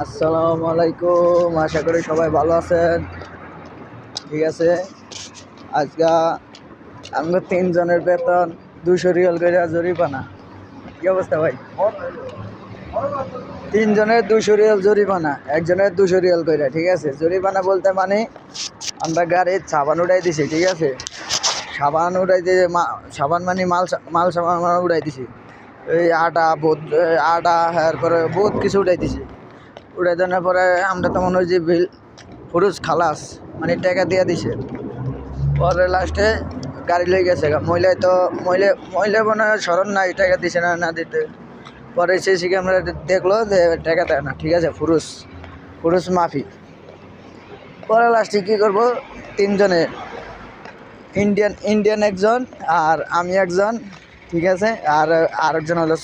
আসসালামু আলাইকুম, আশা করি সবাই ভালো আছেন। ঠিক আছে, আজকে আমরা তিনজনের বেতন 200 রিয়াল করে জরিমানা। কি অবস্থা ভাই? তিনজনের 200 রিয়াল জরিমানা, একজনের 200 রিয়াল করে। ঠিক আছে, জরিমানা বলতে মানে আমরা গাড়ির সাবান উড়াই দিছি। ঠিক আছে, সাবান উড়াই দিয়ে সাবান মানে মাল সাবান উড়াই দিছি। এই আটা এরপরে বহুত কিছু উড়াই দিছি। উড়াই দেওয়ার পরে আমরা তো মনে হয় যে বিল ফুরুজ খালাস মানে টাকা দিয়ে দিছে। পরে লাস্টে গাড়ি লই গেছে, মহিলায় তো মহিলা মনে হয় স্মরণ নাই টাকা দিছে না না দিতে। পরে সিসি ক্যামেরা দেখলো যে টাকা দেয় না। ঠিক আছে, ফুরুজ মাফি। পরে লাস্টে কী করবো, তিনজনে ইন্ডিয়ান একজন, আর আমি একজন। ঠিক আছে, আর আরেকজন হলো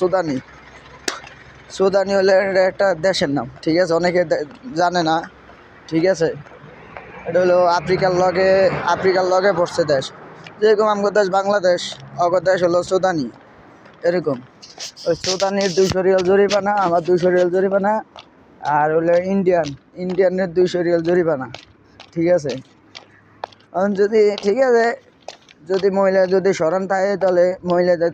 সুদানি হলে একটা দেশের নাম। ঠিক আছে, অনেকে জানে না। ঠিক আছে, এটা হলো আফ্রিকার লগে পড়ছে দেশ। যেরকম আমাদের দেশ বাংলাদেশ, অগর দেশ হলো সুদানি। এরকম ওই সুদানির 200 রিয়াল জরিমানা, আমার 200 রিয়াল জরিমানা, আর হলো ইন্ডিয়ানের 200 রিয়াল জরিমানা। ঠিক আছে, এখন যদি ঠিক আছে, যদি মহিলা যদি স্মরণ থাকে তাহলে মহিলাদের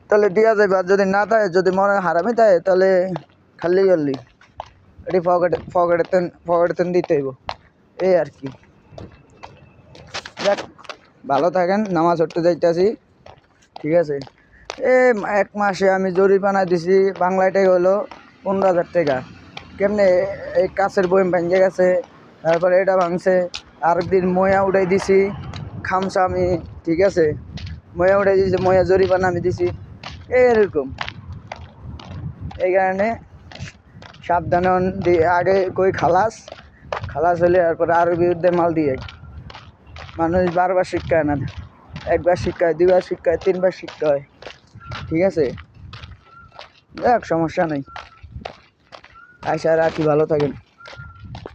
তাহলে দিয়া যাবে। আর যদি না থাকে, যদি মনে হারামি থাকে তাহলে খালি করলি এটি পকেটেতেন দিতে হইব। এই আর কি। দেখ, ভালো থাকেন, নামাজ পড়তে যাইতেছি। ঠিক আছে, এক মাসে আমি জরিমানা দিছি বাংলাটাই হলো 15,000 টাকা। কেমনে এই কাছের বইম ভেঙে গেছে, তারপরে এটা ভাঙছে। আরেকদিন ময়া উঠাই দিছি খামসা আমি। ঠিক আছে, ময়া উঠাই দিছি, ময়া জরিমানা আমি দিছি। এরকম, এই কারণে সাবধানে আগে কই খালাস হলে তারপরে আরো বিরুদ্ধে মাল দিয়ে মানুষ বারবার শিক্ষায় না, একবার শিক্ষায়, দুইবার শিক্ষায়, তিনবার শিক্ষা হয়। ঠিক আছে, দেখ সমস্যা নেই, আশা রাখি ভালো থাকেন।